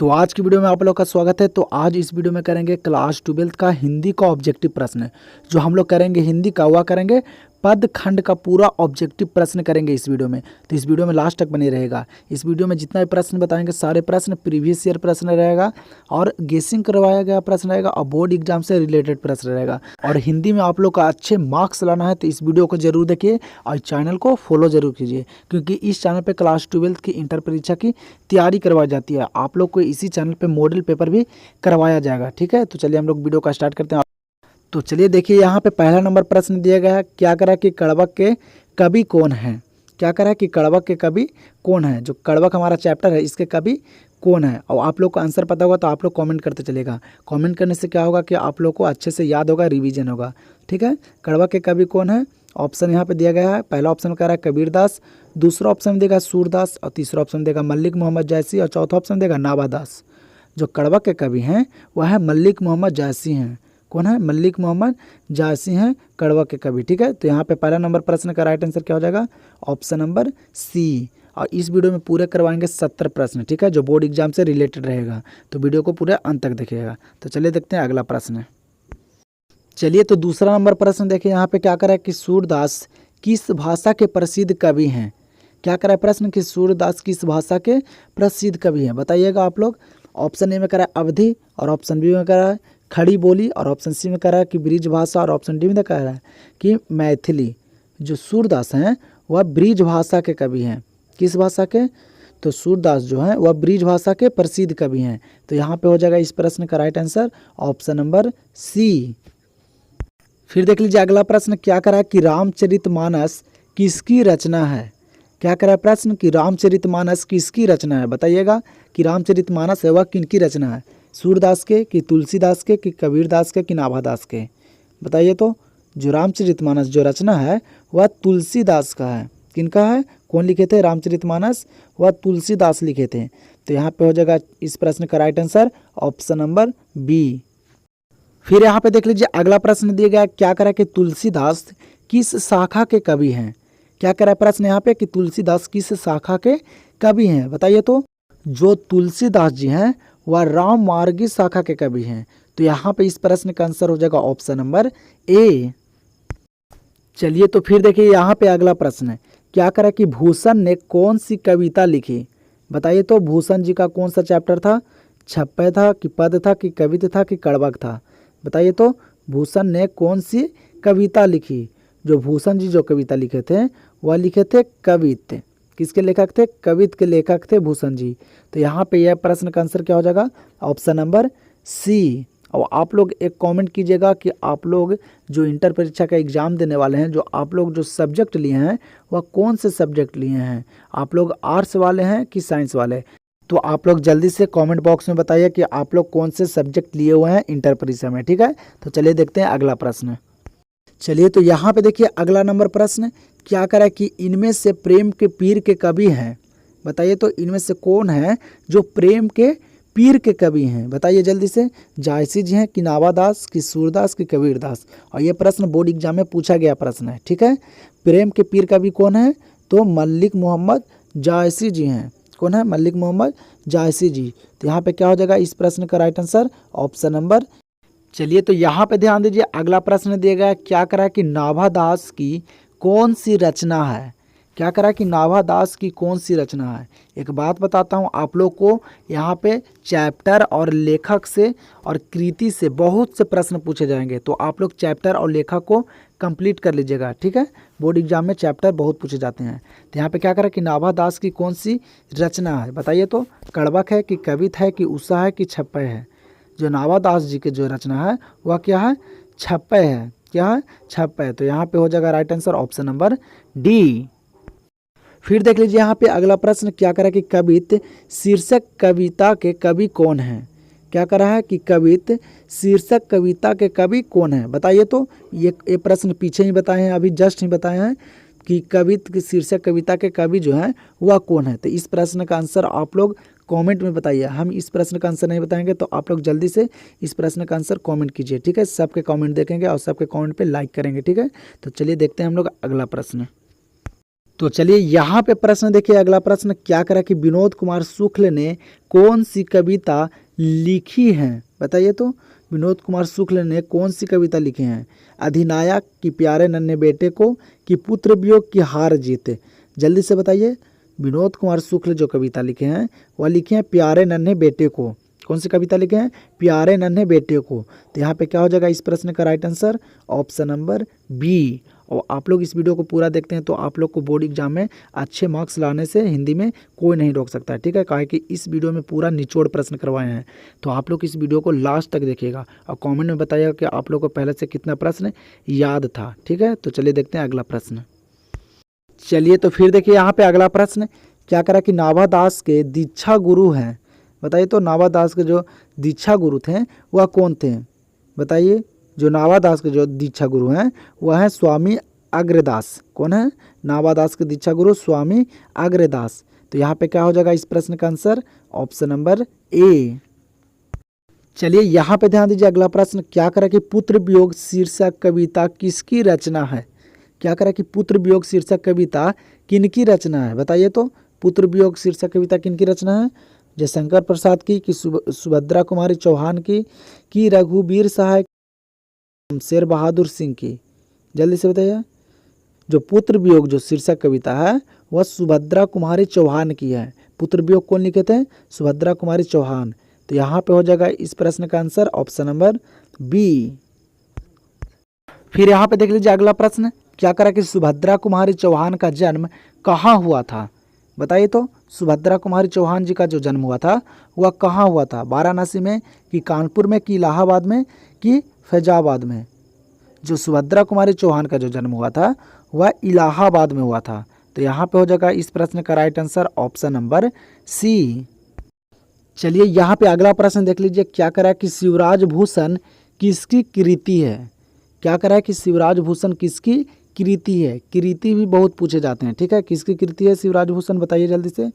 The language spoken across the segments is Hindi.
तो आज की वीडियो में आप लोग का स्वागत है। तो आज इस वीडियो में करेंगे क्लास 12th का हिंदी का ऑब्जेक्टिव प्रश्न। जो हम लोग करेंगे हिंदी का वह करेंगे पद खंड का पूरा ऑब्जेक्टिव प्रश्न करेंगे इस वीडियो में। तो इस वीडियो में लास्ट तक बने रहेगा। इस वीडियो में जितना भी प्रश्न बताएंगे सारे प्रश्न प्रीवियस ईयर प्रश्न रहेगा और गेसिंग करवाया गया प्रश्न रहेगा और बोर्ड एग्जाम से रिलेटेड प्रश्न रहेगा। और हिंदी में आप लोग का अच्छे मार्क्स लाना है तो इस वीडियो को जरूर देखिए और चैनल को फॉलो जरूर कीजिए, क्योंकि इस चैनल पर क्लास 12th की इंटर परीक्षा की तैयारी करवाई जाती है। आप लोग को इसी चैनल पे मॉडल पेपर भी करवाया जाएगा। ठीक है, तो चलिए हम लोग वीडियो का स्टार्ट करते हैं। तो चलिए देखिए, यहाँ पे पहला नंबर प्रश्न दिया गया है। क्या करा कि कड़वक के कवि कौन है? क्या करा कि कड़वक के कवि कौन है? जो कड़वक हमारा चैप्टर है इसके कवि कौन है? और आप लोग को आंसर पता होगा तो आप लोग कमेंट करते चलेगा। कमेंट करने से क्या होगा कि आप लोग को अच्छे से याद होगा, रिवीजन होगा। ठीक है, कड़वक के कवि कौन है? ऑप्शन यहाँ पे दिया गया है। पहला ऑप्शन कह रहा है कबीरदास, दूसरा ऑप्शन देगा सूरदास और तीसरा ऑप्शन देगा मल्लिक मोहम्मद जायसी और चौथा ऑप्शन देगा नाभादास। जो कड़वक के कवि हैं वह है मल्लिक मोहम्मद जायसी हैं। कौन है? मल्लिक मोहम्मद जायसी हैं कड़वक के कवि। ठीक है, तो यहाँ पे पहला नंबर प्रश्न का राइट आंसर क्या हो जाएगा? Option number c. और इस वीडियो में पूरे करवाएंगे 70 प्रश्न। ठीक है, जो बोर्ड एग्जाम से रिलेटेड रहेगा। तो वीडियो को पूरे अंत तक देखिएगा। तो चलिए देखते हैं अगला प्रश्न। चलिए, तो दूसरा नंबर प्रश्न देखिए, यहाँ पे क्या करा है कि सूरदास किस भाषा के प्रसिद्ध कवि हैं? क्या करा है प्रश्न कि सूरदास किस भाषा के प्रसिद्ध कवि हैं? बताइएगा आप लोग। ऑप्शन ए में करा है अवधी और ऑप्शन बी में करा है खड़ी बोली और ऑप्शन सी में कह रहा है कि ब्रिज भाषा और ऑप्शन डी में कह रहा है कि मैथिली। जो सूरदास हैं वह ब्रिज भाषा के कवि हैं। किस भाषा के? तो सूरदास जो हैं वह ब्रिज भाषा के प्रसिद्ध कवि हैं। तो यहाँ पे हो जाएगा इस प्रश्न का right answer option number c. फिर देख लीजिए अगला प्रश्न। क्या करा है कि रामचरितमानस किसकी रचना है? क्या करा है प्रश्न कि रामचरितमानस किसकी रचना है? बताइएगा कि रामचरितमानस है वह किनकी रचना है? सूरदास के कि तुलसीदास के कि कबीरदास के कि नाभादास के? बताइए। तो जो रामचरितमानस जो रचना है वह तुलसीदास का है। किनका है? कौन लिखे थे रामचरितमानस? वह तुलसीदास लिखे थे। तो यहाँ पे हो जाएगा इस प्रश्न का right answer option number b. फिर यहाँ पे देख लीजिए अगला प्रश्न दिया गया। क्या करा कि तुलसीदास किस शाखा के कवि हैं? क्या करा प्रश्न यहाँ पे कि तुलसीदास किस शाखा के कवि हैं? बताइए। तो जो तुलसीदास जी हैं वह राम मार्गी शाखा के कवि हैं। तो यहाँ पे इस प्रश्न का आंसर हो जाएगा ऑप्शन नंबर ए। चलिए, तो फिर देखिए यहाँ पे अगला प्रश्न है। क्या करा कि भूषण ने कौन सी कविता लिखी? बताइए। तो भूषण जी का कौन सा चैप्टर था? छप्पय था कि पद था कि कवित्त था कि कड़वक था? बताइए। तो भूषण ने कौन सी कविता लिखी? जो भूषण जी जो कविता लिखे थे वह लिखे थे कवित्त। किसके लेखक थे? कवित्त के लेखक थे भूषण जी। तो यहाँ पे यह प्रश्न का आंसर क्या हो जाएगा? Option number c. और आप लोग एक कमेंट कीजिएगा कि आप लोग जो इंटर परीक्षा का एग्ज़ाम देने वाले हैं, जो आप लोग जो सब्जेक्ट लिए हैं वह कौन से सब्जेक्ट लिए हैं? आप लोग आर्ट्स वाले हैं कि साइंस वाले? तो आप लोग जल्दी से कमेंट बॉक्स में बताइए कि आप लोग कौन से सब्जेक्ट लिए हुए हैं इंटर परीक्षा में। ठीक है, तो चलिए देखते हैं अगला प्रश्न। चलिए, तो यहाँ पे देखिए अगला नंबर प्रश्न। क्या करा कि इनमें से प्रेम के पीर के कवि हैं? बताइए। तो इनमें से कौन है जो प्रेम के पीर के कवि हैं? बताइए जल्दी से। जायसी जी हैं कि नाभादास कि सूरदास कि कबीरदास? और ये प्रश्न बोर्ड एग्जाम में पूछा गया प्रश्न है। ठीक है, प्रेम के पीर कवि कौन है? तो मल्लिक मोहम्मद जायसी जी हैं। कौन है? मल्लिक मोहम्मद जायसी जी। तो यहाँ पे क्या हो जाएगा इस प्रश्न का राइट आंसर ऑप्शन नंबर। चलिए, तो यहाँ पे ध्यान दीजिए अगला प्रश्न दिया गया। क्या करा कि नाभादास की कौन सी रचना है? क्या करा कि नाभादास की कौन सी रचना है? एक बात बताता हूँ आप लोग को, यहाँ पे चैप्टर और लेखक से और कृति से बहुत से प्रश्न पूछे जाएंगे। तो आप लोग चैप्टर और लेखक को कंप्लीट कर लीजिएगा। ठीक है, बोर्ड एग्जाम में चैप्टर बहुत पूछे जाते हैं। तो यहाँ पे क्या करा कि नाभादास की कौन सी रचना है? बताइए। तो कड़वक है कि कवित्त है कि उषा है कि छप्पय है? जो नाभादास जी की जो रचना है वह क्या है? छप्पय है। क्या है? छप्पय। तो यहाँ पे हो जाएगा right answer option number D. फिर देख लीजिए यहाँ पे अगला प्रश्न। क्या करा कि कवित्त शीर्षक कविता के कवि कौन है? क्या करा है कि कवित्त शीर्षक कविता के कवि कौन है? बताइए। तो ये प्रश्न पीछे ही बताए हैं, अभी जस्ट ही बताए हैं कि कवित्त की शीर्षक कविता के कवि जो हैं वह कौन है। तो इस प्रश्न का आंसर आप लोग कमेंट में बताइए। हम इस प्रश्न का आंसर नहीं बताएंगे, तो आप लोग जल्दी से इस प्रश्न का आंसर कमेंट कीजिए। ठीक है, सबके कमेंट देखेंगे और सबके कमेंट पे लाइक करेंगे। ठीक है, तो चलिए देखते हैं हम लोग अगला प्रश्न। तो चलिए यहाँ पे प्रश्न देखिए, अगला प्रश्न क्या करा कि विनोद कुमार शुक्ल ने कौन सी कविता लिखी है? बताइए तो विनोद कुमार शुक्ल ने कौन सी कविता लिखी है? अधिनायक, कि प्यारे नन्हे बेटे को, कि पुत्र वियोग, की हार जीत? जल्दी से बताइए। विनोद कुमार शुक्ल जो कविता लिखे हैं वह लिखे हैं प्यारे नन्हे बेटे को। कौन सी कविता लिखे हैं? प्यारे नन्हे बेटे को। तो यहाँ पे क्या हो जाएगा इस प्रश्न का right answer? Option number b. और आप लोग इस वीडियो को पूरा देखते हैं तो आप लोग को बोर्ड एग्जाम में अच्छे मार्क्स लाने से हिंदी में कोई नहीं रोक सकता है, ठीक है। काहे कि इस वीडियो में पूरा निचोड़ प्रश्न करवाए हैं, तो आप लोग इस वीडियो को लास्ट तक देखिएगा और कमेंट में बताइएगा कि आप लोग को पहले से कितना प्रश्न याद था, ठीक है। तो चलिए देखते हैं अगला प्रश्न। चलिए तो फिर देखिए यहाँ पे अगला प्रश्न क्या करा कि नाभा दास के दीक्षा गुरु हैं। बताइए तो नाभा दास के जो दीक्षा गुरु थे वह कौन थे? बताइए। जो नाभा दास के जो दीक्षा गुरु हैं वह है स्वामी अग्रदास। कौन है? नाभा दास के दीक्षा गुरु स्वामी अग्रदास। तो यहाँ पे क्या हो जाएगा इस प्रश्न का आंसर? Option number A. चलिए यहाँ पे ध्यान दीजिए, अगला प्रश्न क्या करा कि पुत्र वियोग शीर्षक कविता किसकी रचना है? क्या करा कि पुत्र वियोग शीर्षक कविता किनकी रचना है? बताइए तो पुत्र वियोग शीर्षक कविता किनकी रचना है? जयशंकर प्रसाद की, कि सुभद्रा कुमारी चौहान की, कि रघुवीर सहाय, शेर बहादुर सिंह की? जल्दी से बताइए। जो पुत्र वियोग जो शीर्षक कविता है वह सुभद्रा कुमारी चौहान की है। पुत्र वियोग कौन लिखे थे? सुभद्रा कुमारी चौहान। तो यहाँ पे हो जाएगा इस प्रश्न का आंसर ऑप्शन नंबर बी। फिर यहाँ पे देख लीजिए अगला प्रश्न क्या करा कि सुभद्रा कुमारी चौहान का जन्म कहाँ हुआ था? बताइए तो सुभद्रा कुमारी चौहान जी का जो जन्म हुआ था वह कहाँ हुआ था? वाराणसी में, कि कानपुर में, कि इलाहाबाद में, कि फैजाबाद में? जो सुभद्रा कुमारी चौहान का जो जन्म हुआ था वह इलाहाबाद में हुआ था। तो यहाँ पे हो जाएगा इस प्रश्न का right answer option number c. चलिए यहाँ पे अगला प्रश्न देख लीजिए क्या करा कि शिवराज भूषण किसकी कृति है? क्या करा कि शिवराज भूषण किसकी कृति है? कृति भी बहुत पूछे जाते हैं, ठीक है। किसकी कृति है शिवराज भूषण? बताइए जल्दी से।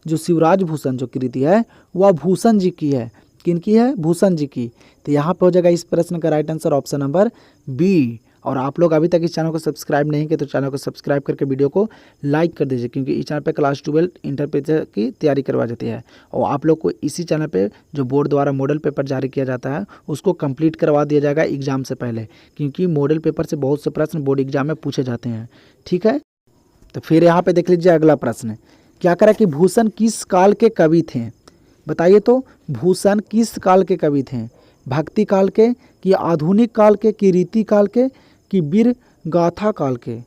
जो शिवराज भूषण जो कृति है वह भूषण जी की है। किनकी है? भूषण जी की। तो यहाँ पे हो जाएगा इस प्रश्न का right answer option number b. और आप लोग अभी तक इस चैनल को सब्सक्राइब नहीं किए तो चैनल को सब्सक्राइब करके वीडियो को लाइक कर दीजिए, क्योंकि इस चैनल पे क्लास 12 इंटरप्रेटर की तैयारी करवा जाती है। और आप लोग को इसी चैनल पे जो बोर्ड द्वारा मॉडल पेपर जारी किया जाता है उसको कंप्लीट करवा दिया जाएगा एग्जाम से पहले, क्योंकि मॉडल पेपर से बहुत से प्रश्न बोर्ड एग्जाम में पूछे जाते हैं, ठीक है। तो फिर यहाँ पे देख लीजिए अगला प्रश्न क्या करा कि भूषण किस काल के कवि थे? बताइए तो भूषण किस काल के कवि थे? भक्ति काल के, कि आधुनिक काल के, कि रीति काल के, कि वीर गाथा काल के?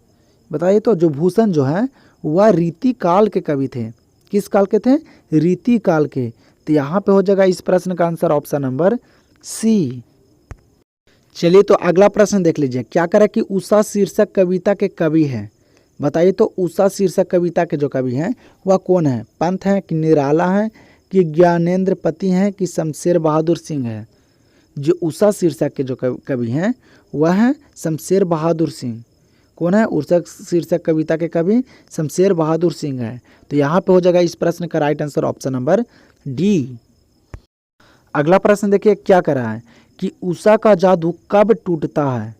बताइए तो जो भूषण जो है वह रीति काल के कवि थे। किस काल के थे? रीति काल के। तो यहाँ पे हो जाएगा इस प्रश्न का आंसर ऑप्शन नंबर सी। चलिए तो अगला प्रश्न देख लीजिए क्या करा कि उषा शीर्षक कविता के कवि हैं? बताइए तो उषा शीर्षक कविता के जो कवि हैं वह कौन है? पंत हैं, कि निराला हैं, कि ज्ञानेंद्र पति हैं, कि शमशेर बहादुर सिंह है? जो उषा शीर्षक के जो कवि हैं वह हैं शमशेर बहादुर सिंह। कौन है? उषा शीर्षक कविता के कवि शमशेर बहादुर सिंह है। तो यहाँ पे हो जाएगा इस प्रश्न का right answer option number D. अगला प्रश्न देखिए क्या कर रहा है कि उषा का जादू कब टूटता है?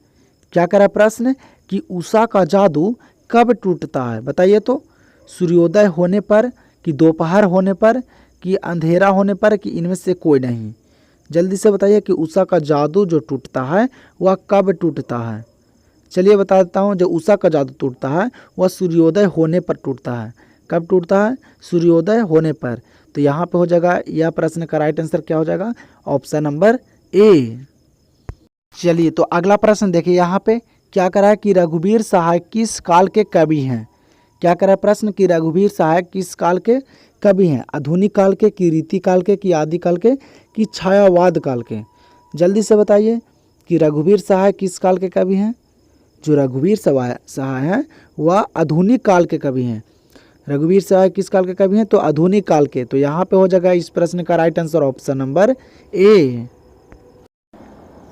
क्या कर रहा है प्रश्न कि उषा का जादू कब टूटता है? बताइए तो सूर्योदय होने पर, कि दोपहर होने पर, कि अंधेरा होने पर, कि इनमें से कोई नहीं? जल्दी से बताइए कि उषा का जादू जो टूटता है वह कब टूटता है? चलिए बता देता हूँ। जो उषा का जादू टूटता है वह सूर्योदय होने पर टूटता है। कब टूटता है? सूर्योदय होने पर। तो यहाँ पे हो जाएगा यह प्रश्न का राइट आंसर क्या हो जाएगा? Option number A. चलिए तो अगला प्रश्न देखिए यहाँ पे क्या करा है कि रघुवीर सहाय किस काल के कवि हैं? क्या करा है प्रश्न कि रघुवीर सहाय किस काल के कवि हैं? आधुनिक काल के, कि रीति काल के, कि आदि काल के, कि छायावाद काल के? जल्दी से बताइए कि रघुवीर सहाय किस काल के कवि हैं? जो रघुवीर सहाय हैं वह आधुनिक काल के कवि हैं। रघुवीर सहाय किस काल के कवि हैं? तो आधुनिक काल के। तो यहाँ पे हो जाएगा इस प्रश्न का right answer option number A.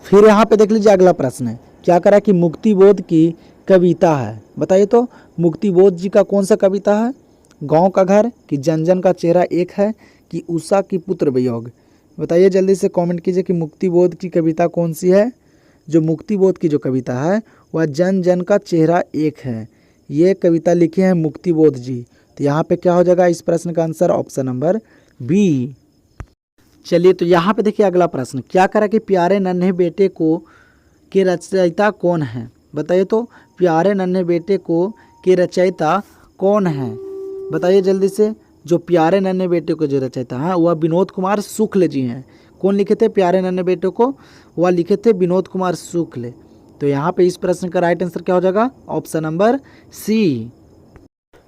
फिर यहाँ पे देख लीजिए अगला प्रश्न क्या करा कि मुक्तिबोध की कविता है? बताइए तो मुक्तिबोध जी का कौन सा कविता है? गांव का घर, कि जन जन का चेहरा एक है, कि उषा की पुत्र वियोग? बताइए जल्दी से कमेंट कीजिए कि मुक्तिबोध की कविता कौन सी है? जो मुक्तिबोध की जो कविता है वह जन जन का चेहरा एक है, ये कविता लिखी है मुक्तिबोध जी। तो यहाँ पे क्या हो जाएगा इस प्रश्न का आंसर ऑप्शन नंबर बी। चलिए तो यहाँ पे देखिए अगला प्रश्न, क्या करा कि प्यारे नन्हे बेटे को के रचयिता कौन है? बताइए तो प्यारे नन्हे बेटे को के रचयिता कौन है? बताइए जल्दी से। जो प्यारे नन्हे बेटे को जो रचयिता है वह विनोद कुमार शुक्ल जी हैं। कौन लिखे थे प्यारे नन्हे बेटे को? वह लिखे थे विनोद कुमार शुक्ल। तो यहाँ पे इस प्रश्न का राइट आंसर क्या हो जाएगा? Option number c.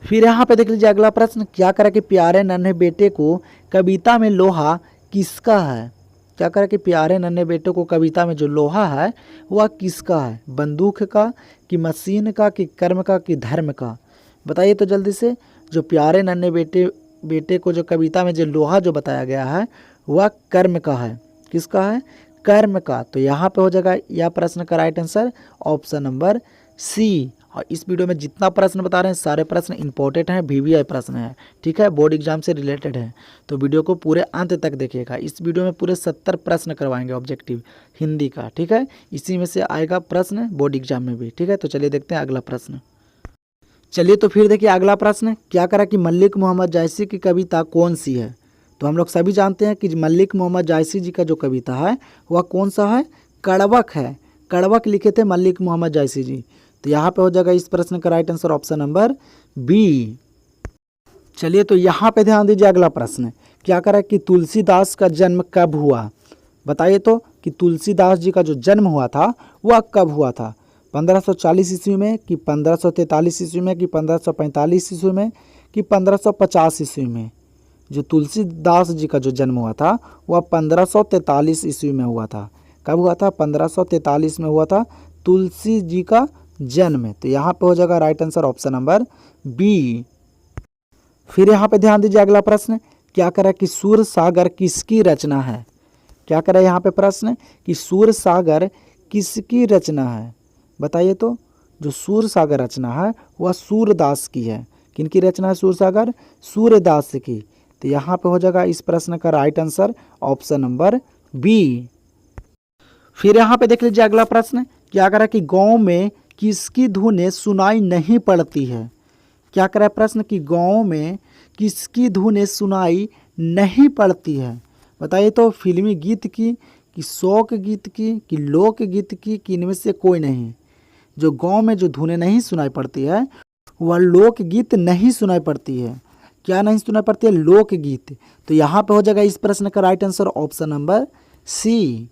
फिर यहाँ पे देख लीजिए अगला प्रश्न, क्या करा कि प्यारे नन्हे बेटे को कविता में लोहा किसका है? क्या करा कि प्यारे नन्हे बेटे को कविता में जो लोहा है वह किसका है? बंदूक का, कि मशीन का, कि कर्म का, कि धर्म का? बताइए तो जल्दी से। जो प्यारे नन्हे बेटे को जो कविता में जो लोहा जो बताया गया है वह कर्म का है। किसका है? कर्म का। तो यहाँ पे हो जाएगा यह प्रश्न का right answer option number c. और इस वीडियो में जितना प्रश्न बता रहे हैं सारे प्रश्न इंपॉर्टेंट हैं, VVI प्रश्न है, ठीक है, बोर्ड एग्जाम से रिलेटेड है। तो वीडियो को पूरे अंत तक देखिएगा। इस वीडियो में पूरे 70 प्रश्न करवाएंगे ऑब्जेक्टिव हिंदी का, ठीक है। इसी में से आएगा प्रश्न बोर्ड एग्जाम में भी, ठीक है। तो चलिए देखते हैं अगला प्रश्न। चलिए तो फिर देखिए अगला प्रश्न, क्या करा कि मलिक मोहम्मद जायसी की कविता कौन सी है? तो हम लोग सभी जानते हैं कि मलिक मोहम्मद जायसी जी का जो कविता है वह कौन सा है? कड़वक है। कड़वक लिखे थे मलिक मोहम्मद जायसी जी। तो यहाँ पे हो जाएगा इस प्रश्न का right answer option number b. चलिए तो यहाँ पे ध्यान दीजिए अगला प्रश्न, क्या करा कि तुलसीदास का जन्म कब हुआ? बताइए तो कि तुलसीदास जी का जो जन्म हुआ था वह कब हुआ था? 1540 ईस्वी में, कि 1543 ईस्वी में, कि 1545 ईस्वी में, कि 1550 ईस्वी में? जो तुलसीदास जी का जो जन्म हुआ था वह 1543 ईस्वी में हुआ था। कब हुआ था? 1543 में हुआ था तुलसी जी का जन्म। तो यहाँ पे हो जाएगा right answer option number b. फिर यहाँ पे ध्यान दीजिए अगला प्रश्न, क्या करा कि सूर सागर किसकी रचना है? क्या करा यहाँ पे प्रश्न कि सूर सागर किसकी रचना है? बताइए तो। जो सूर सागर रचना है वह सूरदास की है। किनकी रचना है सूर सागर? सूरदास की। तो यहाँ पे हो जाएगा इस प्रश्न का right answer option number b. फिर यहाँ पे देख लीजिए अगला प्रश्न, क्या करा कि गाँव में किसकी धुनें सुनाई नहीं पड़ती है? क्या करा प्रश्न कि गाँव में किसकी धुनें सुनाई नहीं पड़ती है? बताइए तो। फिल्मी गीत की, कि शोक गीत की, कि लोक गीत की, कि इनमें से कोई नहीं? जो गाँव में जो धुनें नहीं सुनाई पड़ती है वह लोक गीत नहीं सुनाई पड़ती है। क्या नहीं सुनाई पड़ती है? लोक गीत। तो यहाँ पे हो जाएगा इस प्रश्न का right answer option number c.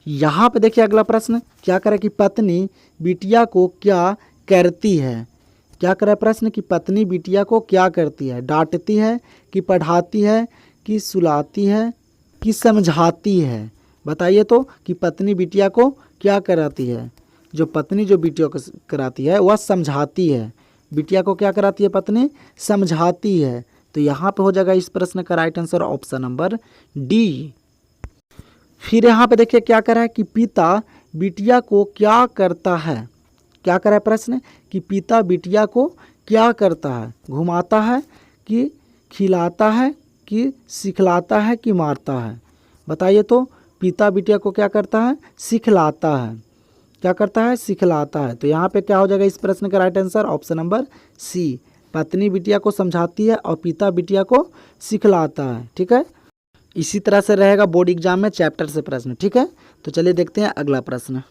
यहाँ पे देखिए अगला प्रश्न, क्या करे कि पत्नी बिटिया को क्या करती है? क्या करे प्रश्न कि पत्नी बिटिया को क्या करती है? डांटती है, कि पढ़ाती है, कि सुलाती है, कि समझाती है? बताइए तो कि पत्नी बिटिया को क्या कराती है? जो पत्नी जो बिटिया को कराती है वह समझाती है। बिटिया को क्या कराती है? पत्नी समझाती है। तो यहाँ पे हो जाएगा इस प्रश्न का right answer option number D. फिर यहाँ पे देखिए क्या करा है कि पिता बिटिया को क्या करता है? क्या करा है प्रश्न कि पिता बिटिया को क्या करता है? घुमाता है, कि खिलाता है, कि सिखलाता है, कि मारता है? बताइए तो। पिता बिटिया को क्या करता है? सिखलाता है। क्या करता है? सिखलाता है। तो यहाँ पे क्या हो जाएगा इस प्रश्न का right answer option number c. पत्नी बिटिया को समझाती है और पिता बिटिया को सिखलाता है, ठीक है। इसी तरह से रहेगा बोर्ड एग्जाम में चैप्टर से प्रश्न, ठीक है। तो चलिए देखते हैं अगला प्रश्न।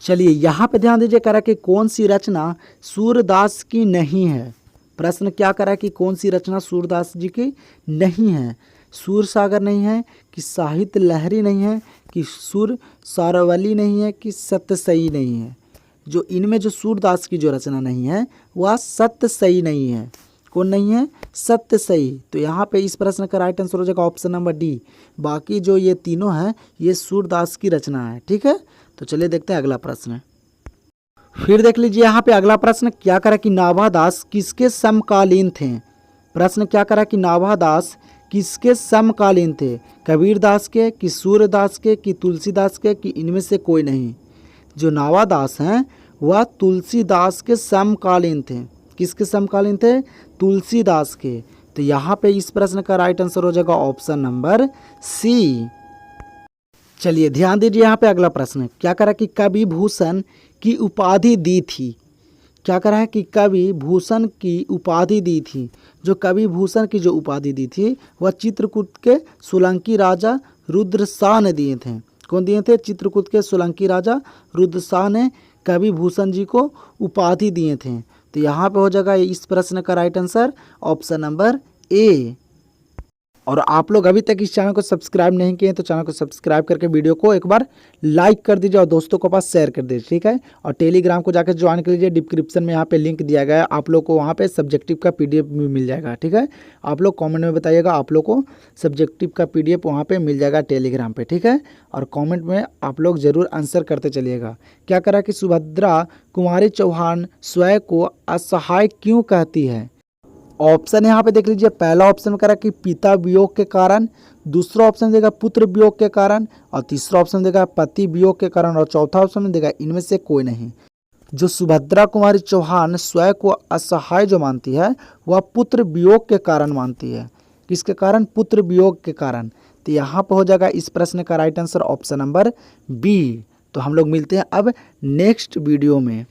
चलिए यहाँ पे ध्यान दीजिए, करा कि कौन सी रचना सूरदास की नहीं है? प्रश्न क्या करा कि कौन सी रचना सूरदास जी की नहीं है? सूर सागर नहीं है, कि साहित्य लहरी नहीं है, कि सुर सारवली नहीं है, कि सत्यसई नहीं है? जो इनमें जो सूरदास की जो रचना नहीं है वह सत्यसई नहीं है। कौन नहीं है? सत्यसई। तो यहाँ पे इस प्रश्न का राइट आंसर हो जाएगा ऑप्शन नंबर डी। बाकी जो ये तीनों हैं ये सूरदास की रचना है, ठीक है। तो चलिए देखते हैं अगला प्रश्न। फिर देख लीजिए यहाँ पे अगला प्रश्न, क्या करा कि नाभादास किसके समकालीन थे? प्रश्न क्या करा कि नाभादास किसके समकालीन थे? कबीरदास के, कि सूरदास के, कि तुलसीदास के, कि इनमें से कोई नहीं? जो नाभादास हैं वह तुलसीदास के समकालीन थे। किसके समकालीन थे? तुलसीदास के। तो यहाँ पे इस प्रश्न का राइट आंसर हो जाएगा ऑप्शन नंबर सी। चलिए ध्यान दीजिए यहाँ पे अगला प्रश्न, क्या करा कि कवि भूषण की उपाधि दी थी? क्या करा है कि कवि भूषण की उपाधि दी थी। जो कवि भूषण की जो उपाधि दी थी वह चित्रकूट के सोलंकी राजा रुद्रशाह ने दिए थे। कौन दिए थे? चित्रकूट के सोलंकी राजा रुद्रशाह ने कवि भूषण जी को उपाधि दिए थे। तो यहाँ पे हो जाएगा इस प्रश्न का right answer option number A. और आप लोग अभी तक इस चैनल को सब्सक्राइब नहीं किए तो चैनल को सब्सक्राइब करके वीडियो को एक बार लाइक कर दीजिए और दोस्तों के पास शेयर कर दीजिए, ठीक है। और टेलीग्राम को जाकर ज्वाइन कर लीजिए, डिस्क्रिप्शन में यहाँ पे लिंक दिया गया है, आप लोग को वहाँ पे सब्जेक्टिव का पीडीएफ भी मिल जाएगा, ठीक है। आप लोग कॉमेंट में बताइएगा, आप लोग को सब्जेक्टिव का पीडीएफ वहाँ पर मिल जाएगा टेलीग्राम पर, ठीक है। और कॉमेंट में आप लोग ज़रूर आंसर करते चलिएगा। क्या करा कि सुभद्रा कुमारी चौहान स्वयं को असहाय क्यों कहती है? ऑप्शन यहाँ पे देख लीजिए, पहला ऑप्शन में करा कि पिता वियोग के कारण, दूसरा ऑप्शन देगा पुत्र वियोग के कारण, और तीसरा ऑप्शन देगा पति वियोग के कारण, और चौथा ऑप्शन में देगा इनमें से कोई नहीं। जो सुभद्रा कुमारी चौहान स्वयं को असहाय जो मानती है वह पुत्र वियोग के कारण मानती है। किसके कारण? पुत्र वियोग के कारण। तो यहाँ पर हो जाएगा इस प्रश्न का right answer option number b. तो हम लोग मिलते हैं अब नेक्स्ट वीडियो में।